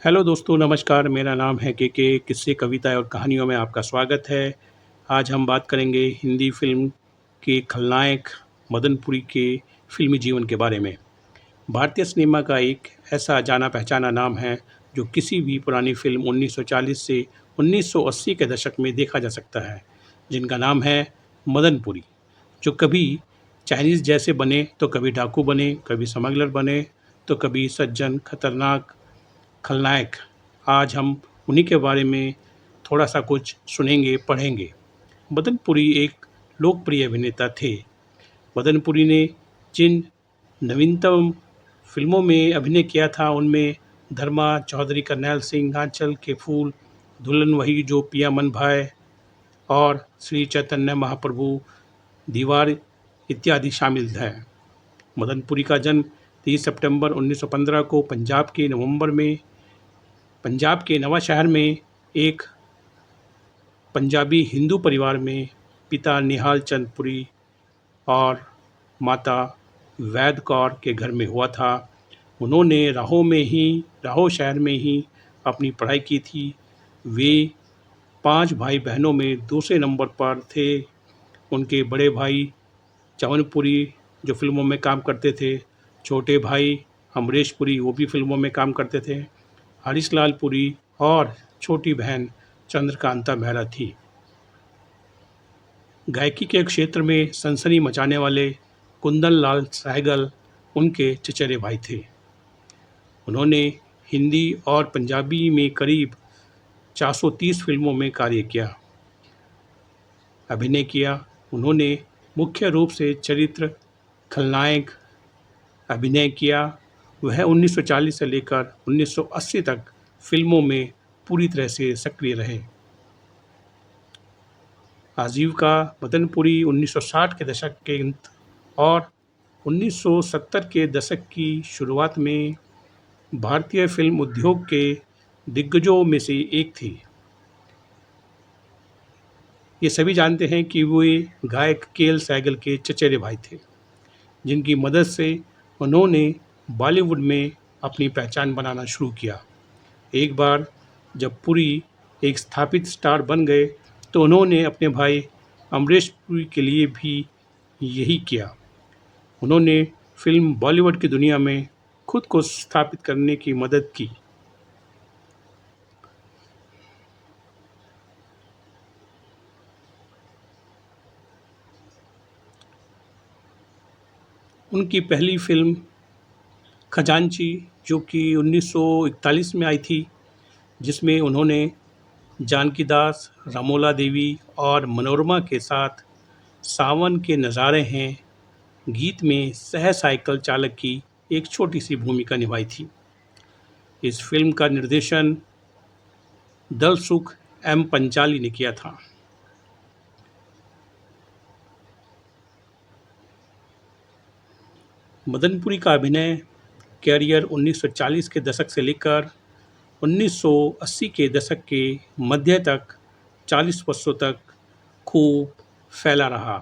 Hello दोस्तों, नमस्कार। मेरा नाम है के किस्से कविता और कहानियों में आपका स्वागत है। आज हम बात करेंगे हिंदी फिल्म के खलनायक मदनपुरी के फिल्मी जीवन के बारे में। भारतीय सिनेमा का एक ऐसा जाना पहचाना नाम है जो किसी भी पुरानी फिल्म 1940 से 1980 के दशक में देखा जा सकता है, जिनका नाम है मदनपुरी, जो कभी चाइनीज़ जैसे बने तो कभी डाकू बने, कभी स्मगलर बने तो कभी सज्जन खतरनाक खलनायक। आज हम उन्हीं के बारे में थोड़ा-सा कुछ सुनेंगे, पढ़ेंगे। मदन पुरी एक लोकप्रिय अभिनेता थे। मदन पुरी ने जिन नवीनतम फ़िल्मों में अभिनय किया था, उनमें धर्मा, चौधरी करनैल सिंह, आँचल के फूल, दुल्हन वही जो पिया मन भाए और श्री चैतन्य महाप्रभु, दीवार इत्यादि शामिल हैं। मदन पुरी का जन्म 30 सितंबर 1915 को पंजाब के नवांशहर में एक पंजाबी हिंदू परिवार में पिता निहाल चंद पुरी और माता वैद कौर के घर में हुआ था। उन्होंने राहों शहर में ही अपनी पढ़ाई की थी। वे 5 भाई बहनों में दूसरे नंबर पर थे। उनके बड़े भाई चवन पुरी जो फ़िल्मों में काम करते थे, छोटे भाई अमरीश पुरी वो भी फ़िल्मों में काम करते थे, हरीश लाल पुरी और छोटी बहन चंद्रकांता मेहरा थी। गायकी के क्षेत्र में सनसनी मचाने वाले कुंदन लाल सहगल उनके चचेरे भाई थे। उन्होंने हिंदी और पंजाबी में करीब 430 फिल्मों में कार्य किया, अभिनय किया। उन्होंने मुख्य रूप से चरित्र खलनायक अभिनय किया। वह 1940 से लेकर 1980 तक फिल्मों में पूरी तरह से सक्रिय रहे। आजीविका मदन पुरी 1960 के दशक के अंत और 1970 के दशक की शुरुआत में भारतीय फिल्म उद्योग के दिग्गजों में से एक थी। ये सभी जानते हैं कि वे गायक के.एल. सहगल के चचेरे भाई थे, जिनकी मदद से उन्होंने बॉलीवुड में अपनी पहचान बनाना शुरू किया। एक बार जब पुरी एक स्थापित स्टार बन गए तो उन्होंने अपने भाई अमरीश पुरी के लिए भी यही किया। उन्होंने फिल्म बॉलीवुड की दुनिया में खुद को स्थापित करने की मदद की। उनकी पहली फिल्म खजांची, जो कि 1941 में आई थी, जिसमें उन्होंने जानकी दास, रमोला देवी और मनोरमा के साथ सावन के नज़ारे हैं गीत में सह साइकिल चालक की एक छोटी सी भूमिका निभाई थी। इस फिल्म का निर्देशन दलसुख एम पंचाली ने किया था। मदनपुरी का अभिनय कैरियर 1940 के दशक से लेकर 1980 के दशक के मध्य तक 40 वर्षों तक खूब फैला रहा।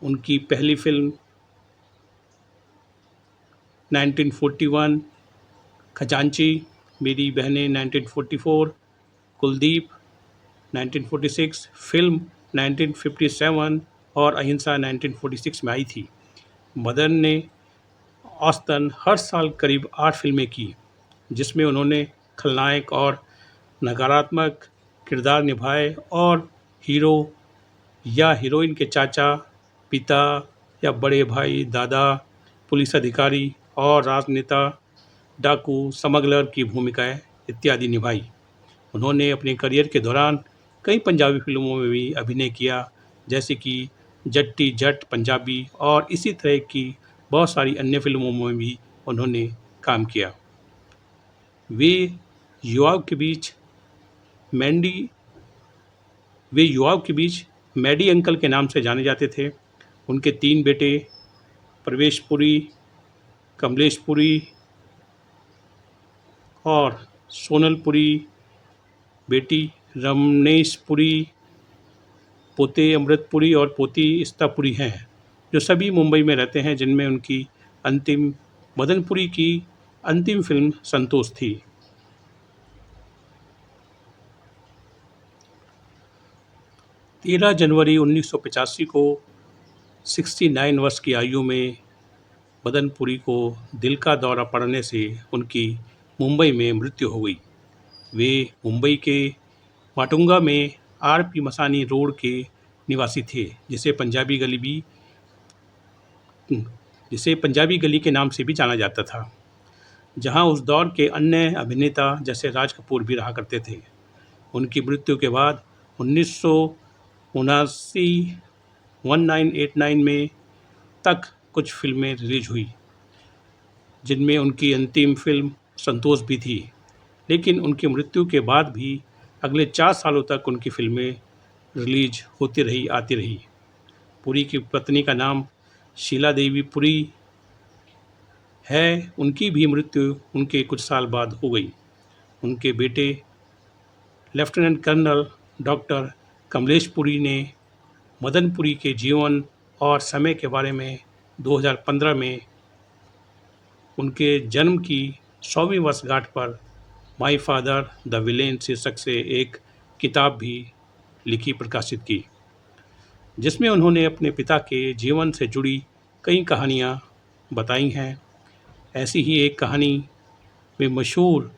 उनकी पहली फिल्म 1941 खजांची, मेरी बहनें 1944, कुलदीप 1946, फिल्म 1957 और अहिंसा 1946 में आई थी। मदन ने औसतन हर साल करीब 8 फिल्में की, जिसमें उन्होंने खलनायक और नकारात्मक किरदार निभाए और हीरो या हीरोइन के चाचा, पिता या बड़े भाई, दादा, पुलिस अधिकारी और राजनेता, डाकू, स्मगलर की भूमिकाएं इत्यादि निभाई। उन्होंने अपने करियर के दौरान कई पंजाबी फिल्मों में भी अभिनय किया, जैसे कि जट्टी जट पंजाबी, और इसी तरह की बहुत सारी अन्य फिल्मों में भी उन्होंने काम किया। वे युवाओं के बीच मैंडी वे युवाओं के बीच मैडी अंकल के नाम से जाने जाते थे। उनके 3 बेटे प्रवेश पुरी, कमलेश पुरी और सोनल पुरी, बेटी रमनेश पुरी, पोते अमृत पुरी और पोती इस्ता पुरी हैं, जो सभी मुंबई में रहते हैं, जिनमें उनकी मदन पुरी की अंतिम फिल्म संतोष थी। 13 जनवरी 1985 को 69 वर्ष की आयु में मदन पुरी को दिल का दौरा पड़ने से उनकी मुंबई में मृत्यु हो गई। वे मुंबई के माटुंगा में आर.पी. मसानी रोड के निवासी थे, जिसे पंजाबी गली के नाम से भी जाना जाता था, जहां उस दौर के अन्य अभिनेता जैसे राज कपूर भी रहा करते थे। उनकी मृत्यु के बाद 1979 1989 में तक कुछ फिल्में रिलीज हुई, जिनमें उनकी अंतिम फिल्म संतोष भी थी। लेकिन उनकी मृत्यु के बाद भी अगले 4 सालों तक उनकी फिल्में रिलीज होती रही, आती रही। पुरी की पत्नी का नाम शीला देवी पुरी है। उनकी भी मृत्यु उनके कुछ साल बाद हो गई। उनके बेटे lieutenant colonel doctor Kamlesh Puri ने मदन पुरी के जीवन और समय के बारे में 2015 में उनके जन्म की 100वीं वर्षगांठ पर माई फादर द विलेन शीर्षक से एक किताब भी लिखी, प्रकाशित की, जिसमें उन्होंने अपने पिता के जीवन से जुड़ी कई कहानियाँ बताई हैं। ऐसी ही एक कहानी में मशहूर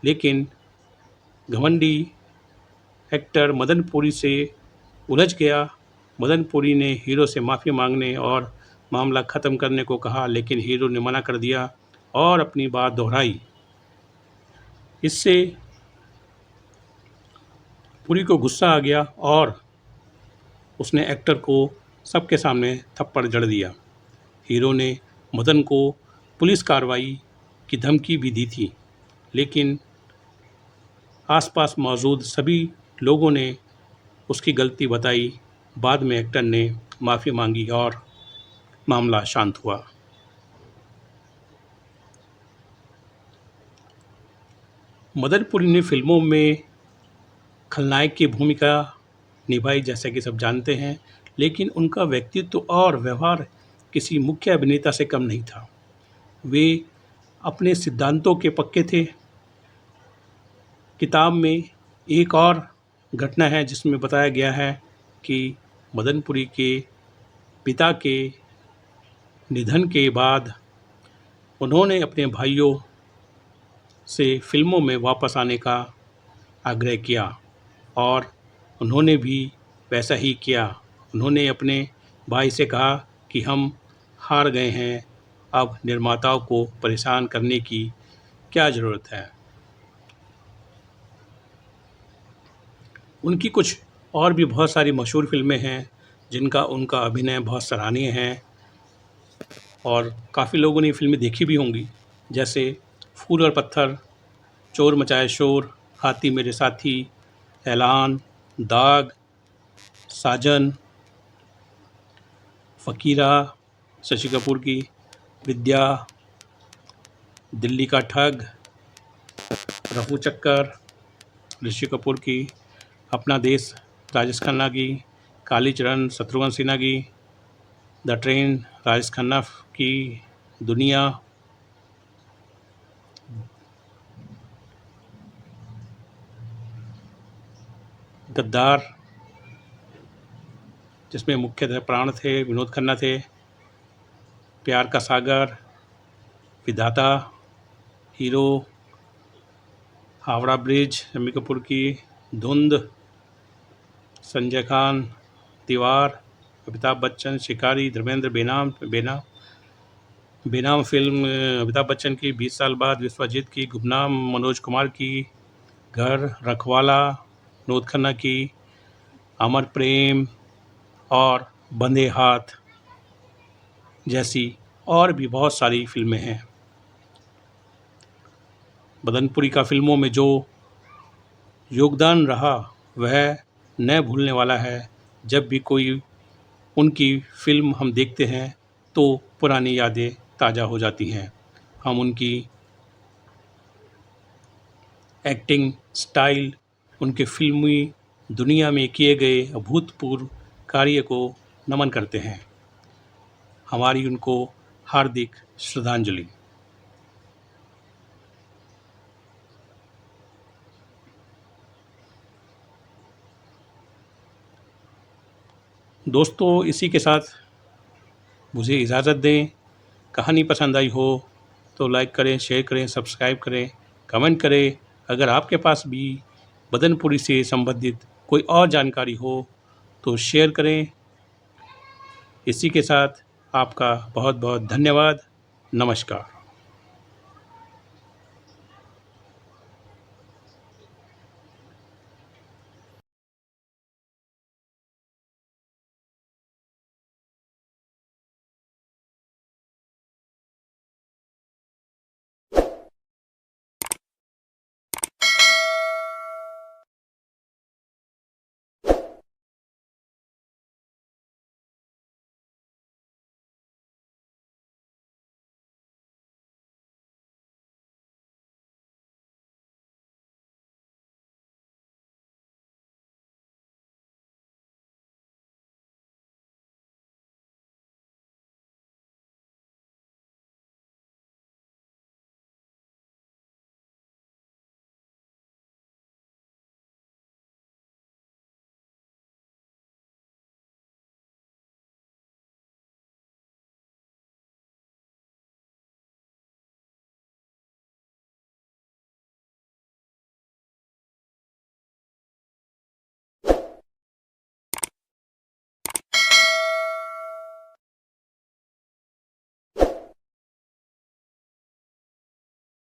लेकिन घमंडी एक्टर मदन पुरी से उलझ गया। मदन पुरी ने हीरो से माफ़ी मांगने और मामला ख़त्म करने को कहा, लेकिन हीरो ने मना कर दिया और अपनी बात दोहराई। इससे पुरी को गुस्सा आ गया और उसने एक्टर को सबके सामने थप्पड़ जड़ दिया। हीरो ने मदन को पुलिस कार्रवाई की धमकी भी दी थी, लेकिन आसपास मौजूद सभी लोगों ने उसकी गलती बताई। बाद में एक्टर ने माफ़ी मांगी और मामला शांत हुआ। मदन पुरी ने फिल्मों में खलनायक की भूमिका निभाई, जैसा कि सब जानते हैं, लेकिन उनका व्यक्तित्व और व्यवहार किसी मुख्य अभिनेता से कम नहीं था। वे अपने सिद्धांतों के पक्के थे। किताब में एक और घटना है जिसमें बताया गया है कि मदन पुरी के पिता के निधन के बाद उन्होंने अपने भाइयों से फिल्मों में वापस आने का आग्रह किया और उन्होंने भी वैसा ही किया। उन्होंने अपने भाई से कहा कि हम हार गए हैं, अब निर्माताओं को परेशान करने की क्या ज़रूरत है। उनकी कुछ और भी बहुत सारी मशहूर फिल्में हैं जिनका उनका अभिनय बहुत सराहनीय है और काफ़ी लोगों ने ये फिल्में देखी भी होंगी, जैसे फूल और पत्थर, चोर मचाए शोर, हाथी मेरे साथी, ऐलान, दाग, साजन, फ़कीरा शशि कपूर की, विद्या, दिल्ली का ठग, रफू चक्कर ऋषि कपूर की, अपना देश राजेश खन्ना की, कालीचरण शत्रुघ्न सिन्हा की, द ट्रेन राजेश खन्ना की, दुनिया, गद्दार जिसमें मुख्यतः प्राण थे, विनोद खन्ना थे, प्यार का सागर, विधाता, हीरो, हावड़ा ब्रिज शम्मी कपूर की, धुंध, संजय खान, दीवार, अमिताभ बच्चन, शिकारी, धर्मेंद्र, बेनाम फिल्म अमिताभ बच्चन की, 20 साल बाद, विश्वजीत की, गुमनाम मनोज कुमार की, घर, रखवाला विनोद खन्ना की, अमर प्रेम और बंधे हाथ जैसी और भी बहुत सारी फिल्में हैं। मदन पुरी का फिल्मों में जो योगदान रहा वह न भूलने वाला है। जब भी कोई उनकी फिल्म हम देखते हैं तो पुरानी यादें ताज़ा हो जाती हैं। हम उनकी एक्टिंग स्टाइल, उनके फिल्मी दुनिया में किए गए अभूतपूर्व कार्य को नमन करते हैं। हमारी उनको हार्दिक श्रद्धांजलि। दोस्तों, इसी के साथ मुझे इजाज़त दें। कहानी पसंद आई हो तो लाइक करें, शेयर करें, सब्सक्राइब करें, कमेंट करें। अगर आपके पास भी बदनपुरी से संबंधित कोई और जानकारी हो तो शेयर करें। इसी के साथ आपका बहुत बहुत धन्यवाद। नमस्कार।